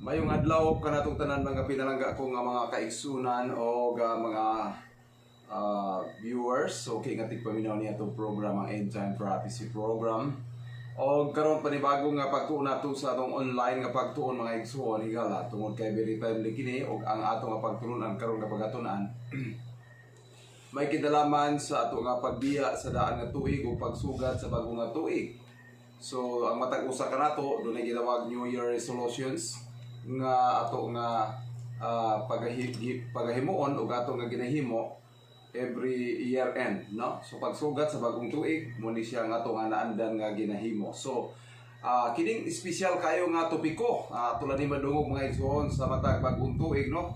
Mayong adlaw kanatong tanan mga pinalangga ko nga mga kaigsunan o mga viewers. Okay nga tigpaminaw niya itong program ang End Time Prophecy Program. O karon panibago nga pagtuon nato sa atong online nga pagtuon mga igsuon higala tungod kay very timely kini og ang ato nga pagtuon karon nga pagatunan may kinalaman sa ato nga pagbiya sa daan nga tuig o pagsugad sa bagong nga tuig. So ang matag usa kanato dunay gitawag New Year resolutions nga ato nga pagahimuon o ato nga ginahimo every year end, no? So pagsugat sa bagong tuig mo ni siya nga ato nga naandan nga ginahimo. So kining special kayo nga topiko tulad ni madungog mga igsoon sa matag bagong tuig, no?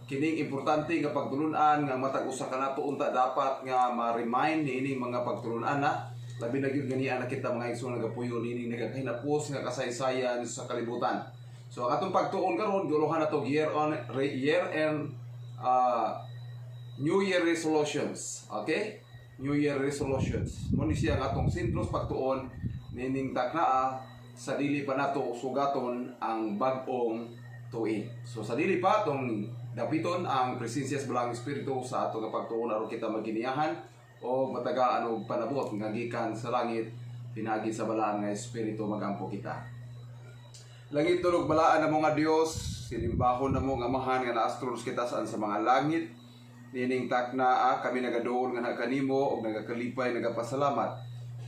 Kining importante nga pagtulunan nga matag usa kanato unta dapat nga ma-remind niini mga pagtulunan na labi na gyud ganiya na kita mga igsoon nagapuyo niini nagahinapos nga kasaysayan sa kalibutan. So ang atong pagtuon karon giuluhan nato year end New Year resolutions. Okay? New Year resolutions. Mo ni siya ang atong sentros pagtuon nining taknaa sa dili pa nato sugaton ang bag-ong tuig. So sa dili pa tong dapiton ang presensya sa Balang Espiritu sa ato nga pagtuon aron kita maginiyahan o matagaan og panabot nga gikan sa langit pinagi sa balaan nga espiritu magampo kita. Langit tulog balaan na mga Dios, sinimbahon na mong amahan nga naastros kita saan sa mga langit. Nining takna kami nagadoon nga kanimo og nagakalipay nagapasalamat.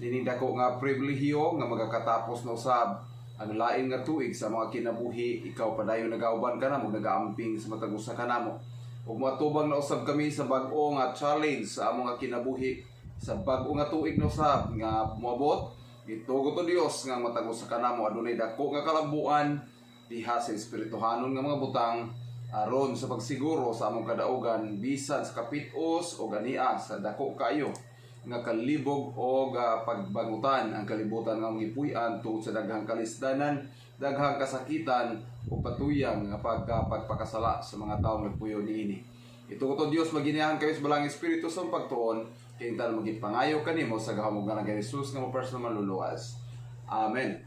Nining dako nga pribilehiyo nga magakatapos na usab ang lain nga tuig sa mga kinabuhi, ikaw padayon nagauban ka na mo nagaamping sa matag usa kanamo. Ug matubang na usab kami sa bag-o nga challenge sa among nga kinabuhi sa bag-o nga tuig na usab nga moabot. Itugo to Dios nga matag usa kanamo adunay dako nga kalabuan diha sa espirituhanon nga mga butang aron sa pagsiguro sa among kadaugan bisan sa kapitos o ganiya sa dako kayo nga kalibog o pagbangutan ang kalibutan nga gipuy-an tungod sa daghang kalisdanan, daghang kasakitan o patuyang nga pagpakasala sa mga tawo nagpuyo niini. Itugo to Dios maginihan kayo sa Balang Espiritu sa pagtuon kay tal magipangayo kanimo sa gahamog nga ni Jesus nga mo personal maluluwas. Amen.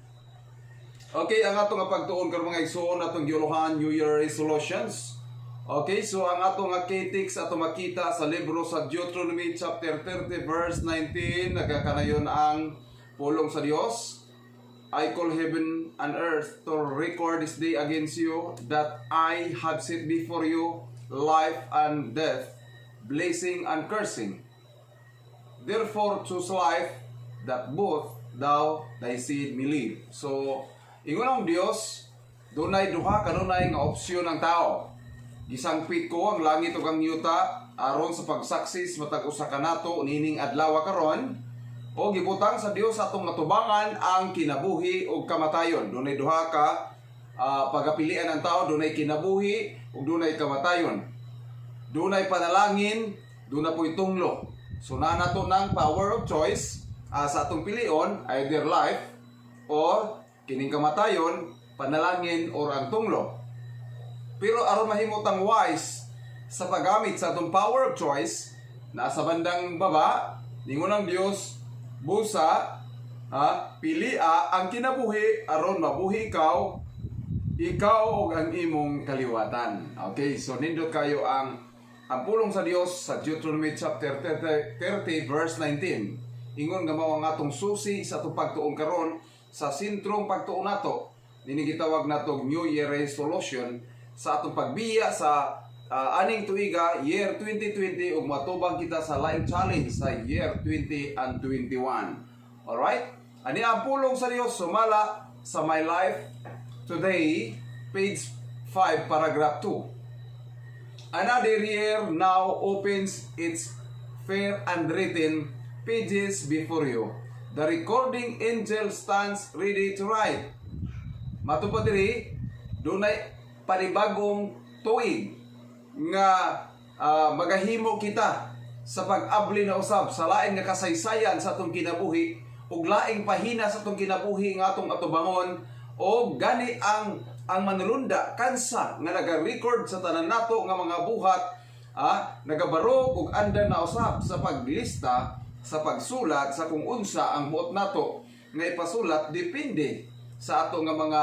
Okay, ang ato nga pagtuon karon mga igsoon atong giuluhan New Year resolutions. Okay, so ang ato nga KTX ato makita sa libro sa Deuteronomy chapter 30 verse 19 nagakanayon ang pulong sa Dios. I call heaven and earth to record this day against you that I have set before you life and death, blessing and cursing. Therefore choose life that both thou thy seed may live. So ingon ang Dios, dunay duha kanunay nga opsyon ng tao. Gisangpit ko ang langit ug ang yuta aron sa pagsaksis matag usa kanato nining adlaw karon o gibutang sa Dios atong natubangan ang kinabuhi ug kamatayon. Dunay duha ka pagapilian ng tao, dunay kinabuhi ug dunay kamatayon. Dunay panalangin, dunay puy tunglo. So na nato ng power of choice sa atong pilion, either life or kining kamatayon, panalangin or ang tunglo. Pero aron mahimutang wise sa paggamit sa atong power of choice, nasa bandang baba, ningon ang Dios, busa, pilia ang kinabuhi aron mabuhi ikaw o ang imong kaliwatan. Okay, so nindot kayo ang pulong sa Dios sa Deuteronomy chapter 30 verse 19. Ingon nga mao ang atong susi sa atong pagtuon karon sa sentrong pagtuon nato. Nini gitawag nato New Year resolution sa atong pagbiya sa aning tuiga year 2020 ug matubang kita sa life challenge sa year 20 and 21. Alright? Ani ang pulong sa Dios sumala sa My Life Today, page 5, paragraph 2. Another year now opens its fair unwritten pages before you. The recording angel stands ready to write. Matupad diri, dunay panibagong tuig nga magahimo kita sa pag-abli na usab sa laing nga kasaysayan sa atong kinabuhi ug laing pahina sa atong kinabuhi nga atong atubangon o gani ang manulunda kansa nga naga-record sa tanan nato nga mga buhat nagabarog ug andan na usab sa paglista sa pagsulat sa kung unsa ang buot nato nga ipasulat depende sa ato nga mga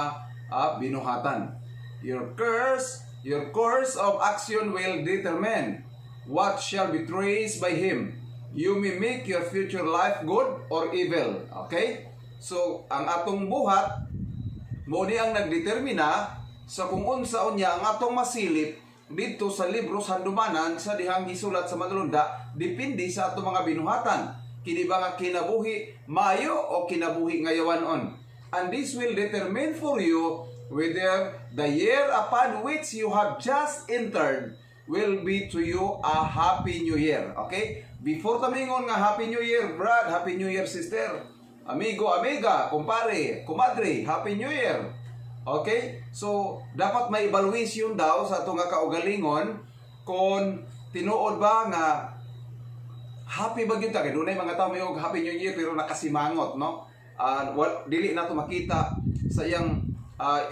binuhatan. Your course of action will determine what shall be traced by Him. You may make your future life good or evil. Okay? So, ang atong buhat, mo ni ang nagdetermina sa kung unsa unya ang atong masilip dito sa libro sa handumanan sa dihang gisulat sa manulunda, depende sa atong mga binuhatan. Kini ba nga kinabuhi maayo o kinabuhi ngayawanon? And this will determine for you whether the year upon which you have just entered will be to you a Happy New Year. Okay? Before tamingon nga Happy New Year, Brad, Happy New Year, sister, amigo, amiga, kumpare, kumadre, Happy New Year. Okay? So, dapat may evaluation daw sa itong kaugalingon kung tinuod ba nga happy ba yun ta? Kaya doon ay mga tao may Happy New Year pero nakasimangot, no? Dili na ito makita sa iyang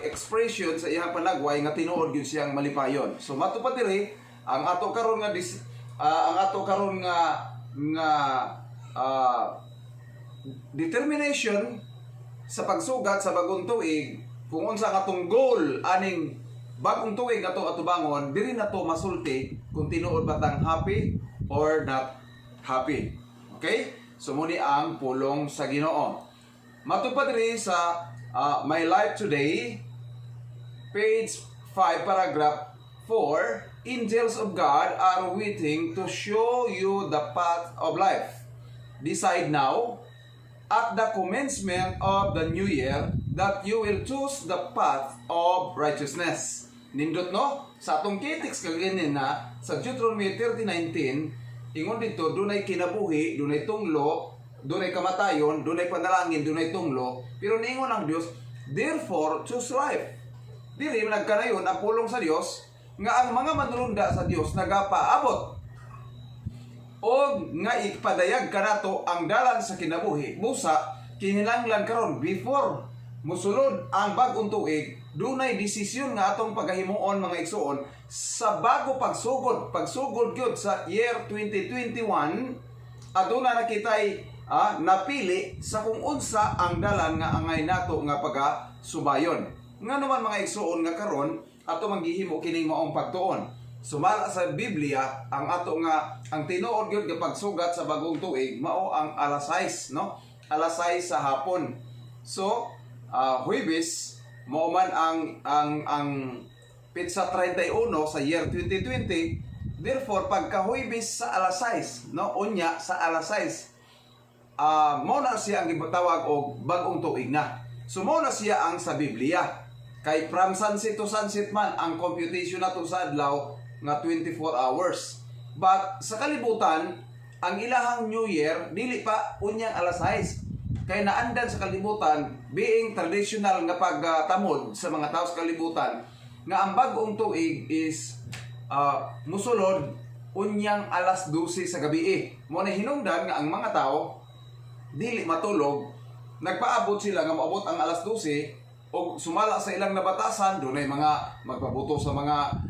expression, sa iyang panagway nga tinuod yun siyang malipayon. So, matupad diri, ang ato karon nga determination sa pagsugat sa bagong tuig, kung unsa katong goal aning bagong tuig ato atubangon, diri na to masulti kung tinuod batang happy or not happy. Okay? So muni ang pulong sa Ginoo. Matupad diri sa My Life Today, page 5, paragraph 4, angels of God are waiting to show you the path of life. Decide now, at the commencement of the new year, that you will choose the path of righteousness. Nindot no? Sa atong kitiks kaganin na, sa Deuteronomy 30:19, ingon dito, dunay kinabuhi, dunay tunglo, dunay kamatayon, dunay panalangin, dunay tunglo, pero niingon ang Dios, therefore choose life. Dili nagkanayon ang pulong sa Dios nga ang mga manulunda sa Dios nagapaabot o nga ipadayag kanato ang dalan sa kinabuhi. Busa kinahanglan karon before musulod ang bag-ong tuig, dunay desisyon nga atong pagahimuon mga igsoon sa bago pagsugod gyud sa year 2021, aduna nakitay napili sa kung unsa ang dalan nga angay nato nga pagasubayon. Nga naman mga igsoon nga karon ato manggihimo kining maong pagtuon. Sumala sa Biblia ang ato nga ang tinuod gyud nga pagsugat sa bagong tuig mao ang alas 6, no? Alas 6 sa hapon. So, Huwebes mao man ang petsa 31 sa year 2020. Therefore, pagka Huwebes sa alas 6, no? Unya sa alas 6, mao na siya ang gitawag og bagong tuig na. So mao na siya ang sa Biblia. Kay from sunset to sunset man ang computation nato sa adlaw nga 24 hours. But sa kalibutan, ang ilahang New Year dili pa unyang alas 6. Kay naandan sa kalibutan being traditional nga pagtamod sa mga tao sa kalibutan nga ang bag-ong tuig is musulod unyang alas 12 sa gabi. Mo na hinungdan nga ang mga tao dili matulog, nagpaabot sila nga maabot ang alas 12 o sumala sa ilang nabatasan, dunay mga magpabuto sa mga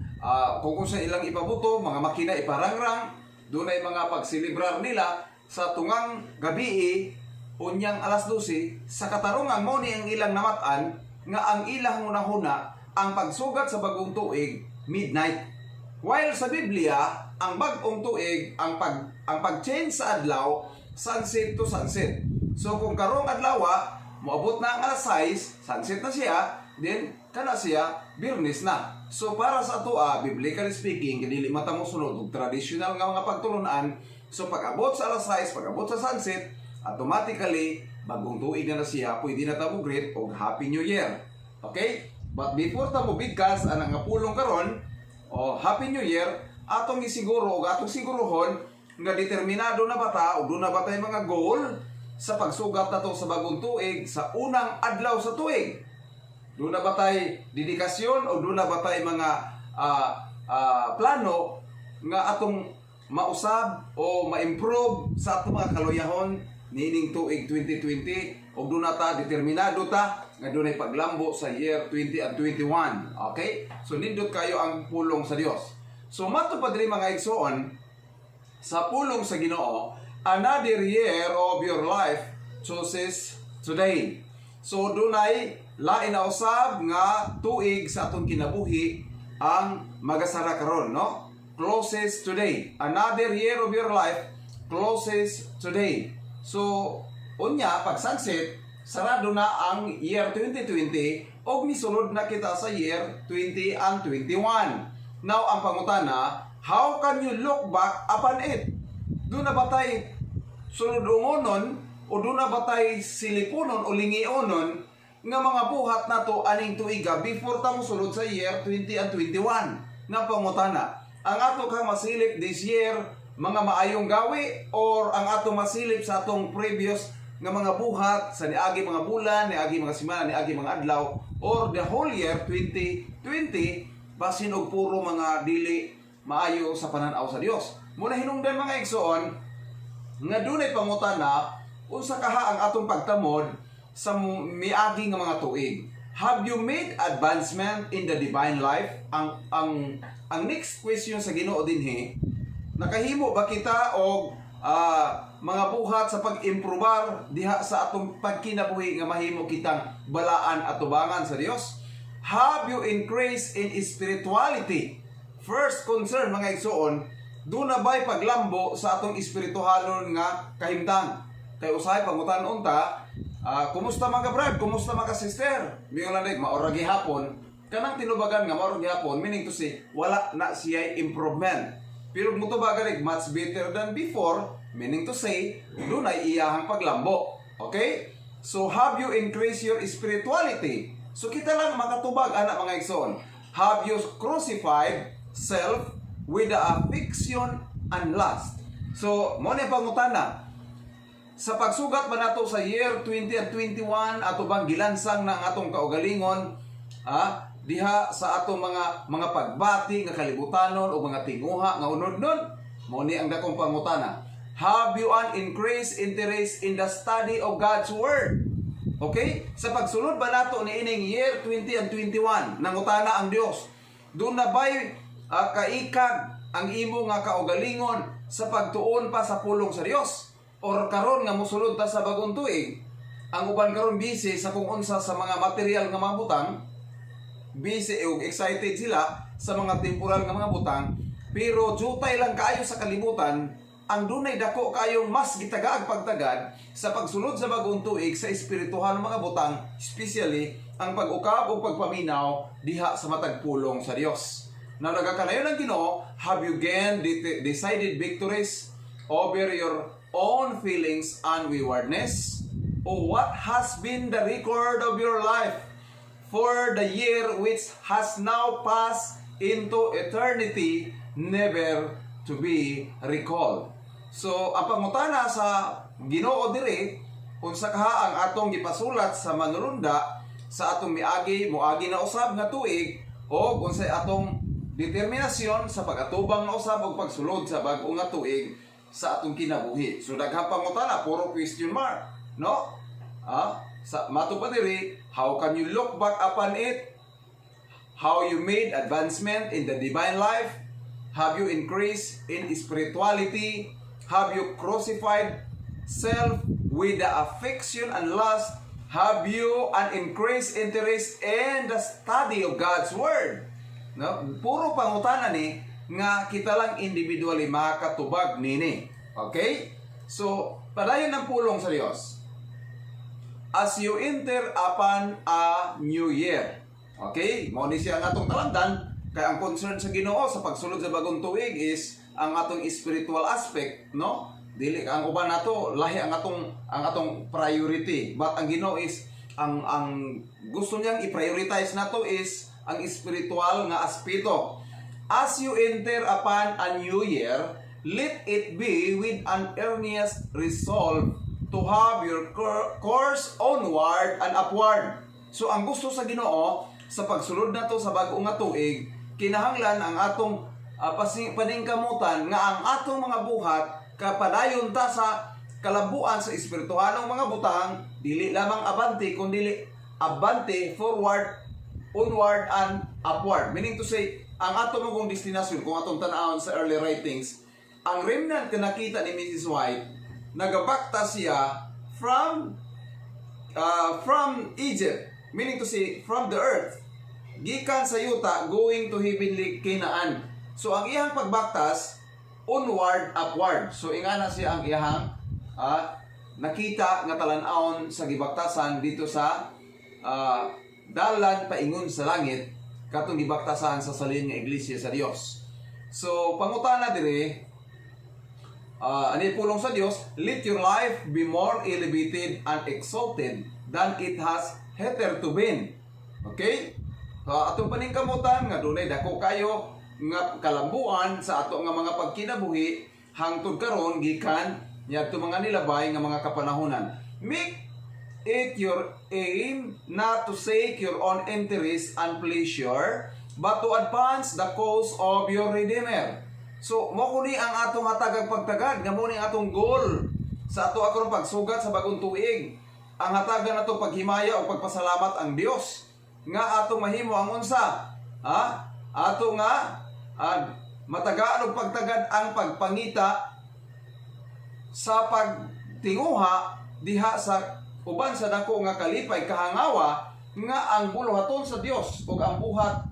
kung sa ilang ipabuto, mga makina iparangrang, dunay mga pagsilibrar nila sa tungang gabi unyang alas 12 sa katarungan mo ni ang ilang namatan nga ang ilang hunahuna ang pagsugat sa bagong tuig midnight. While sa Biblia, ang bagong tuig ang pag-change sa adlaw sunset to sunset. So kung karong adlaw moabot na ang alas 6, sunset na siya, then kana siya Biyernes na. So para sa ato biblically speaking, dili mata mo sunod og traditional nga mga pagtulunan. So pag abot sa alas 6, pag abot sa sunset, automatically bagong tuig na siya, pwede na ta mo greet og Happy New Year. Okay? But before ta mo bigkas anang nga pulong karon o Happy New Year, atong isiguro og atong sigurohon nga determinado na ba ta o doon na ba tayo mga goal sa pagsugat na to sa bagong tuig sa unang adlaw sa tuig. Doon na ba tayo dedikasyon o doon na ba tayo mga plano nga atong mausab o ma-improve sa atong mga kaluyahon nining tuig 2020 o doon na ta determinado ta nga doon ay paglambo sa year 20 and 21. Okay? So nindot kayo ang pulong sa Dios. So matupad rin mga igsoon sa pulong sa Ginoo, another year of your life chooses today. So dunay lain na usab nga tuig sa atong kinabuhi ang magasara karon, no? Closes today. Another year of your life closes today. So unya pag sunset, sarado na ang year 2020 og misulod na kita sa year 20 and 21. Now ang pangutana, how can you look back upon it? Doon na ba tayo suludungonon o doon na ba tayo silipunon o lingionon nga mga buhat na to aning tuiga before ta mosulod sa year 20 and 21? Nga pangutana, ang ato kang masilip this year mga maayong gawi or ang ato masilip sa atong previous nga mga buhat sa niagi mga bulan, niagi mga semana, niagi mga adlaw or the whole year 2020 basin og puro mga dili maayo sa pananaw sa Dios. Muna hinungdan mga igsoon nga dunay pangutana unsa kaha ang atong pagtamod sa miagi nga mga tuig. Have you made advancement in the divine life? Ang next question sa Ginoo dinhi, nakahimo ba kita og mga buhat sa pag-improbar diha sa atong pagkinabuhi nga mahimo kitang balaan at tubangan sa Dios? Have you increased in spirituality? First concern mga igsoon, doon na ba'y paglambo sa atong espirituhalon nga kahimtang? Kay usahay pangutan unta, kumusta mga brad? Kumusta mga sister? Mingon lang din, maorag gihapon. Kanang tinubagan nga maorag gihapon, meaning to say, wala na siya improvement. Pero mutubagan much better than before, meaning to say, doon ay iyahang paglambo. Okay? So, have you increased your spirituality? So kita lang makatubag anak mga igsoon. Have you crucified self with the affection and lust? So mo ni pangutana. Sa pagsugat ba nato sa year 20 at 21 ato bang gilansang ng atong kaugalingon diha sa atong mga pagbati nga kalibutanon o mga tinguha nga unod-unod? Mo ni ang dakong pangutana. Have you an increased interest in the study of God's word? Okay? Sa pagsulod ba nato ni ining year 20 and 21, nangutana ang Dios, doon na ba'y kaikag ang imo nga kaugalingon sa pagtuon pa sa pulong sa Dios? Or karon nga mosulod ta sa bagong tuig, ang uban karon busy sa kung unsa sa mga material nga mga butang, busy ug excited sila sa mga temporal nga mga butang, pero jutay lang kaayo sa kalibutan ang dunay dako kayong mas gitagaag pagtagad sa pagsulod sa bagong tuig sa espirituhal mga butang, especially ang pag-ukab o pagpaminaw diha sa matag pulong sa Dios. Now nagakanayon ang Ginoo, have you gained decided victories over your own feelings and waywardness? O what has been the record of your life for the year which has now passed into eternity, never to be recalled? So, ang pangutana sa Ginoo diri, unsa kaha ang atong gipasulat sa manulunda sa atong miagi, moagi na usab nga tuig, o unsay atong determinasyon sa pagatubang na usab og pagsulod sa bag-o nga tuig sa atong kinabuhi. So, daghang pangutana, puro question mark, no? Sa mato pa diri, how can you look back upon it? How you made advancement in the divine life? Have you increased in spirituality? Have you crucified self with the affection and lust? Have you an increased interest in the study of God's Word? No? Puro pangutana ni nga kita lang individually makatubag nini. Okay? So, padayon ng pulong sa Dios. As you enter upon a new year. Okay? Mao ni siya ang atong talandan. Kaya ang concern sa Ginoo sa pagsulod sa bagong tuig is ang atong spiritual aspect, no? Dili ang uban nato lahi ang atong priority. But ang Ginoo is ang gusto niyang i-prioritize nato is ang spiritual nga aspeto. As you enter upon a new year, let it be with an earnest resolve to have your course onward and upward. So ang gusto sa Ginoo sa pagsulod nato sa bag-o nga tuig, kinahanglan ang atong paningkamutan nga ang atong mga buhat kapadayon ta sa kalabuan sa espirituhalong mga butang, dili lamang abante kundi abante, forward, onward and upward. Meaning to say, ang atong mong destinasyon kung atong tan-awon sa early writings, ang remnant na nakita ni Mrs. White, nagabakta siya from from Egypt, meaning to say from the earth, gikan sa yuta going to heavenly Canaan. So ang iyang pagbaktas onward upward. So ingana siya ang iyang nakita nga talan-aon sa gibaktasan dito sa dalan paingon sa langit katong gibaktasan sa salin nga iglesia sa Dios. So pangutana dire ani pulong sa Dios, let your life be more elevated and exalted than it has hitherto been. Okay? Atong paningkamutan nga dunay dako kayo nga kalambuan sa ato nga mga pagkinabuhi hangtod karon gikan niadto mga nilabay nga mga kapanahonan. Make it your aim not to seek your own interest and pleasure, but to advance the cause of your Redeemer. So mo kuni ang atong hatagag pagtagad nga mo ni atong goal sa ato akong pagsugat sa bagong tuig. Ang hatagan nato paghimaya o pagpasalamat ang Dios nga atong mahimo ang unsa, ato nga matagaan og pagtagad ang pagpangita sa pagtinguha diha sa uban sa dako nga kalipay kahangawa nga ang buluhaton sa Dios ug ang buhat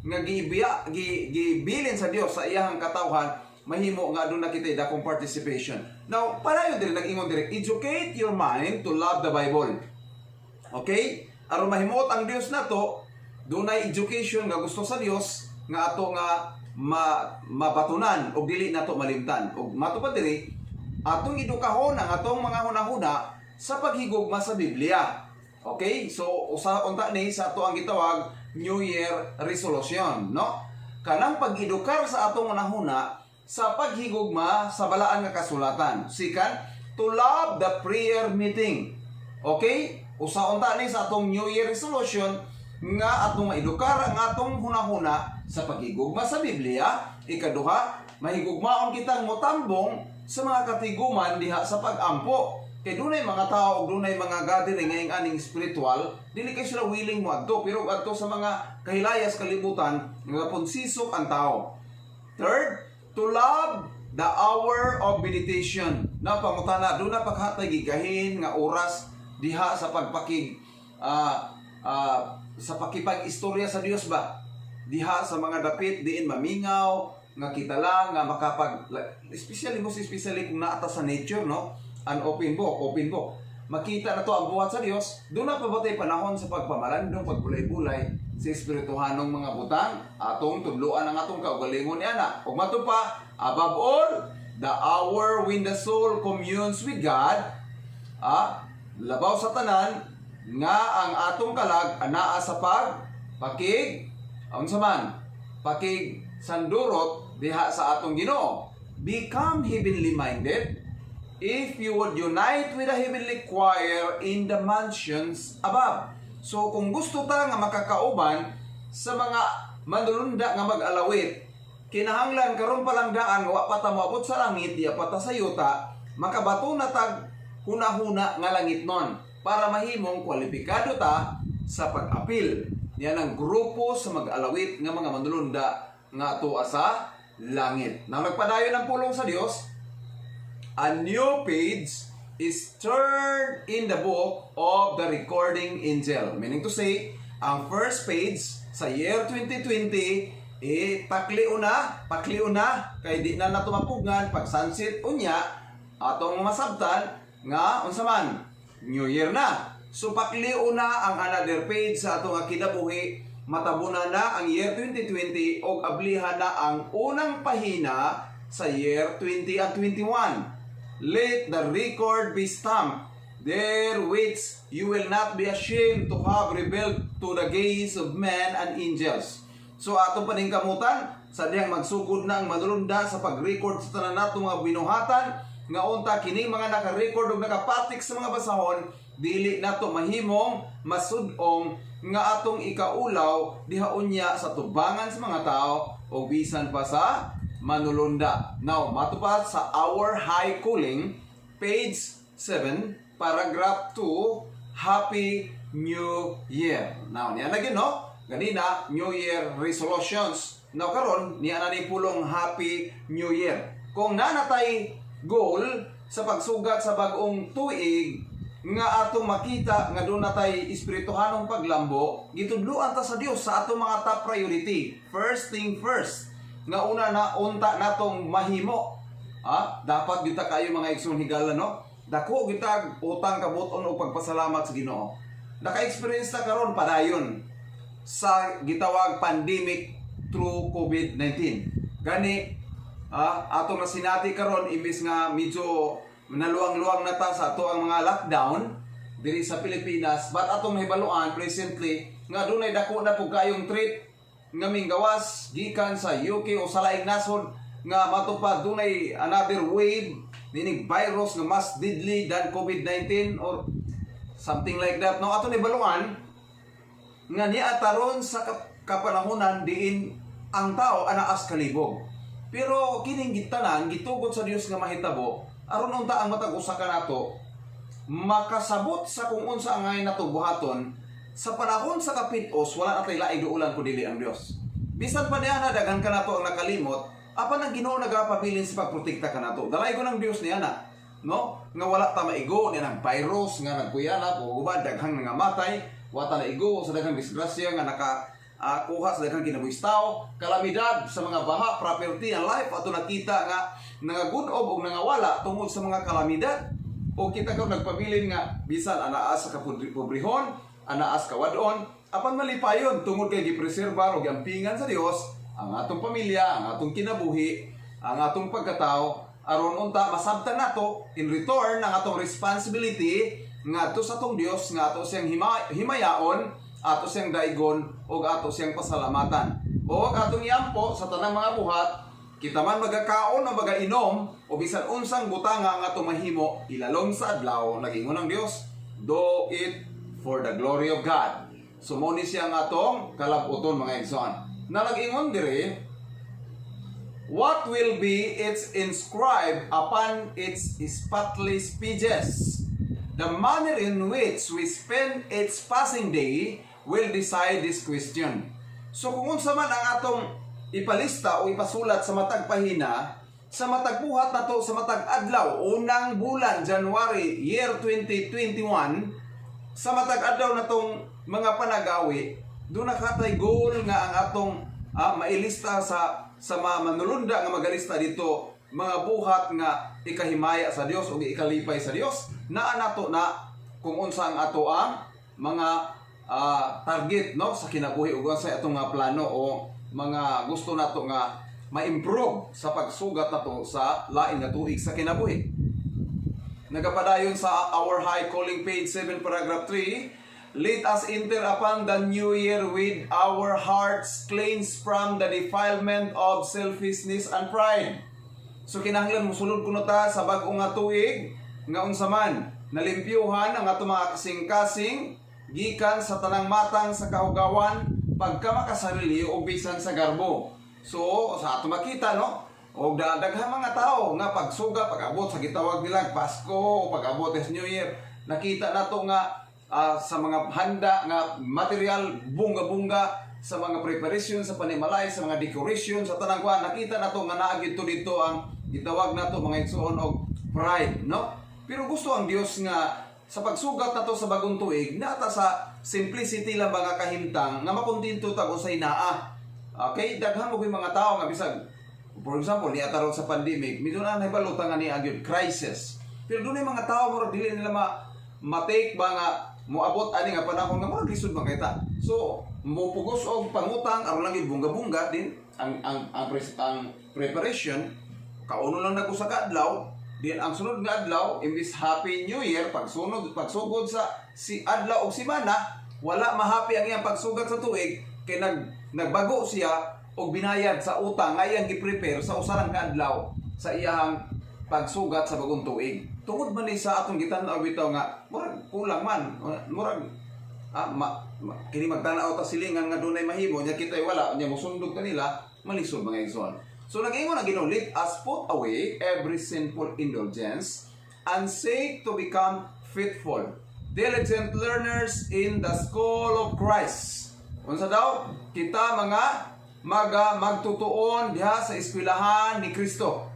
nga gibilin sa Dios sa iyang katawhan mahimo nga aduna kita dakong participation. Now, palayo diri nag-ingon diri, educate your mind to love the Bible. Okay? Aron mahimuot ang Dios nato, dunay education nga gusto sa Dios nga ato nga mabatunan og dili nato malimtan. Ug matupad diri atong edukahon ang atong mga hunahuna sa paghigugma sa Biblia. Okay? So usa unta ni sa ato ang gitawag New Year resolution, no? Kanang pag-edukar sa atong hunahuna sa paghigugma sa balaan nga kasulatan. Sikan, to love the prayer meeting. Okay? Usa unta ni sa atong New Year resolution nga atong maedukar ang atong hunahuna sa paghigugma sa Biblia. Ikaduha, mahigugmaon kitang motambong sa mga katiguman diha sa pag-ampo. Kay dunay mga tao ug dunay mga gathering ngayong aning spiritual, dili kay sila willing mo adto, pero adto sa mga kahilayas kalibutan nga punsisok ang tao. Third, to love the hour of meditation. Na pangutana, doon na paghatay gigahin nga oras diha sa pagpakig sa pakipag-istorya sa Dios ba? Diha sa mga dapit diin mamingaw nga kita lang nga makapag especially kung naata sa nature, no? An open book. Makita na to ang buhat sa Dios. Doon na pabatay panahon sa pagpamalandong, pagbulay-bulay sa espirituhanong mga butang, atong tudluan ang atong kaugalingon niana. Ug mato pa, above all, the hour when the soul communes with God, labaw sa tanan nga ang atong kalag anaa sa pakig sandurot diha sa atong Ginoo. Become heavenly minded if you would unite with the heavenly choir in the mansions above. So kung gusto ta nga makakauban sa mga manulunda nga mag-alawit, kinahanglan karon pa lang daan wa pa ta moabot sa langit, diya pa ta sa yuta, makabato na tag hunahuna nga langit non para mahimong kwalipikado ta sa pag-apil. Yan ang grupo sa mag-alawit nga mga manulunda nga tuwa sa langit. Nang nagpadayon ang pulong sa Dios, a new page is turned in the book of the recording angel. Meaning to say, ang first page sa year 2020, pakliuna, kay di na natumapugan, pag sunset unya, atong masabtan, nga, unsaman, New Year na. So, pakliuna ang another page sa atong kinabuhi, matabunan na ang year 2020, o ablihan na ang unang pahina sa year 20 at 21. Let the record be stamped, there which you will not be ashamed to have revealed to the gaze of men and angels. So atong paningkamutan, sa diyang magsugod na ang madulunda sa pag-record sa tanan nato mga binuhatan, nga unta kining mga naka-record ug nakapatik sa mga basahon, dili nato mahimong masud-ong nga atong ikaulaw diha unya sa tubangan sa mga tao o bisan pa sa manulunda. Now, matupad sa Our High Calling, page 7, paragraph 2, Happy New Year. Now, niya na no? Ganina, New Year resolutions. Now, karon niya na ni pulong Happy New Year. Kung nanatay goal sa pagsugat sa bagong tuig nga atong makita nga doon natay espirituhanong paglambo, gitudluan ta sa Dios sa atong mga top priority. First thing first, nga una na unta natong mahimo. Dapat kita kayo mga igsoon higala, no? Dako kita utang kabuton o pagpasalamat sa Ginoo. Naka-experience ta karon padayon sa gitawag pandemic through COVID-19. Gani atong nasinati karon imbis nga medyo naluang-luang na ta sa ato ang mga lockdown diri sa Pilipinas, but atong nahibaluan presently nga dunay dako na pug kayong trip nga minggawas gikan sa UK o sa laing nasod nga matupad dunay another wave nining virus nga mas deadly than COVID-19 or something like that. No, atong nahibaluan nga niya taron sa kapanahonan diin ang tao anaas kalibog. Pero kining gitanan gitugot sa Dios nga mahitabo aron unta ang matag usa ka nato makasabot sa kung unsa ang ngayon nato buhaton sa panahon sa kapit-os wala natay laing duulan kun dili ang Dios. Bisan pa niya na daghan ka nato ang nakalimot, apan ang Ginoo nagapabilin sa pagprotekta ka nato. Dalay ko ng Dios niya na, no? Nga wala ta maigo ni nang virus nga nagkuyala o ubad daghang nangamatay, wa ta naigo sa daghang disgrasya nga kuha sa daghang kinabuhistaw, kalamidad sa mga baha, property and life ato nakita nga nangagunob o nangawala tungod sa mga kalamidad. O kita karon nagpabilin nga bisan anaas sa kapobrehon, anaas kawadon, apan malipayon tungod kay gipreserbar o giampingan sa Dios ang atong pamilya, ang atong kinabuhi, ang atong pagkatao aron unta masabtan nato in return ang atong responsibility ngadto sa atong Dios nga ato siyang himayaon, ato siyang daigon o ato siyang pasalamatan. O atong iampo sa tanang mga buhat, kita man magakaon o magainom o bisan unsang butanga ang atong mahimo ilalom sa adlaw nagingon ng Dios, do it for the glory of God. Sumuni siya ang atong kalabuton mga igsoon. Nalagingon dire, what will be its inscribed upon its spotless pages? The manner in which we spend its passing day will decide this question. So kung unsa man ang atong ipalista o ipasulat sa matag pahina, sa matag buhat nato sa matag adlaw, unang bulan January year 2021, sa matag adlaw natong mga panagawi, doon nakatay goal nga ang atong mailista sa mga manulunda nga magalista dito, mga buhat nga ikahimaya sa Dios o ikalipay sa Dios, naa nato na kung unsa ang ato ang mga target, no, sa kinabuhi ug sa atong mga plano o mga gusto nato nga ma-improve sa pagsugat nato sa lain nga tuig sa kinabuhi. Nagapadayon sa our high calling page 7 paragraph 3, let us enter upon the new year with our hearts cleansed from the defilement of selfishness and pride. So kinahanglan mosulod kuno ta sa bag-o nga tuig nga unsa man nalimpyuhan ang atong mga kasing-kasing gikan sa tanang matang sa kahugawan pagka makasarili o bisan sa garbo. So sa ato makita, no, o daghang mga tao nga pagsuga pag-abot sa gitawag nila Pasko o pag-abot sa New Year, nakita nato nga sa mga handa nga material bunga-bunga sa mga preparation sa panimalay, sa mga decoration sa tanang kuan, nakita nato nga naa gito dito ang gitawag nato mga igsoon og pride, no? Pero gusto ang Dios nga sa pagsugat nato sa bagong tuig, nata sa simplicity lang ba nga kahimtang nga makontinto ta usay naa. Okay, daghan mo mga tao nga bisag for example ni ataron sa pandemic, medyo na nahibalutan nga ni agyud crisis. Pero dunay mga tao mura dili nila ma-take ba nga moabot ani nga panahon nga mura lisod man kita. So, mopugos og pangutang aron lang gid bunga-bunga din ang preparation kauno lang nagusa ka adlaw. Din ang sunod nga adlaw, imbis Happy New Year, pagsugod sa si adlaw o simana, wala mahappy ang iyang pagsugod sa tuig, kay nagbago siya o binayad sa utang nga iyang gi-prepare sa usalang ka adlaw sa iyang pagsugat sa bagong tuig. Tungod man ni sa atong gitan-aw bitaw nga, murag kulang man, murag kini magtanaw ta silingan nga dunay mahimo, nya kitay wala, nya mosundog kanila, malisod mga igsoon. So nag-ingon ang Ginoo, let us put away every sinful indulgence and seek to become faithful, diligent learners in the school of Christ. Unsa daw? Kita mga magtutuon diha sa eskwelahan ni Kristo.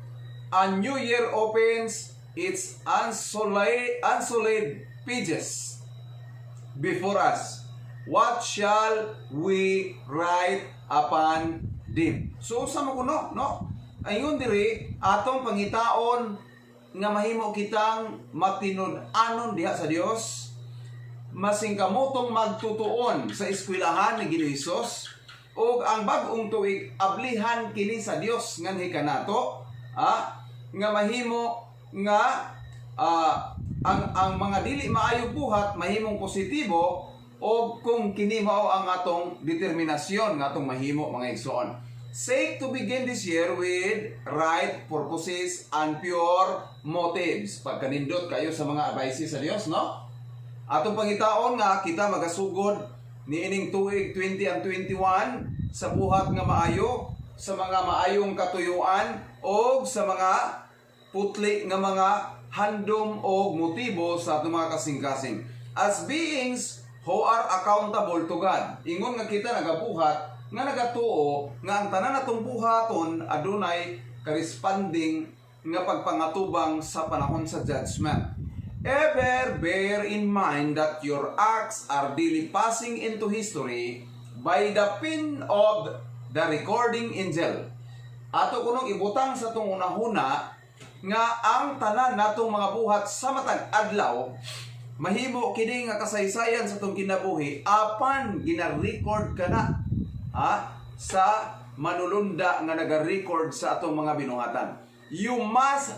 A new year opens its unsullied pages before us. What shall we write upon them? So sa mo kuno, no? Ayun diri atong pangitaon nga mahimo kitang matinud-anon diha sa Dios. Masing kamutong magtutuon sa eskwelahan ni Ginoong Hesus ug ang bag-ong tuig ablihan kini sa Dios nganhi kanato, nga mahimo nga ang mga dili maayo buhat mahimong positibo o kung kini mao ang atong determinasyon nga atong mahimo mga igsoon. Sake to begin this year with right purposes and pure motives. Pagkanindot kayo sa mga advices sa Dios, no? Atong pangitaon nga kita magasugod niining tuig 20 and 21 sa buhat nga maayo, sa mga maayong katuyuan o sa mga putli nga mga handom o motibo sa atong mga kasing-kasing. As beings who are accountable to God. Ingon nga kita nagabuhat nga nagatuo nga ang tanan natong buhaton adunay corresponding nga pagpangatubang sa panahon sa judgment. Ever bear in mind that your acts are daily passing into history by the pen of the recording angel. Ato kunong ibutang sa tong unahuna nga ang tanan natong mga buhat sa matag adlaw mahimo kini nga kasaysayan sa tong kinabuhi apan gina-record kana sa manulunda nga naga-record sa atong mga binuhatan. You must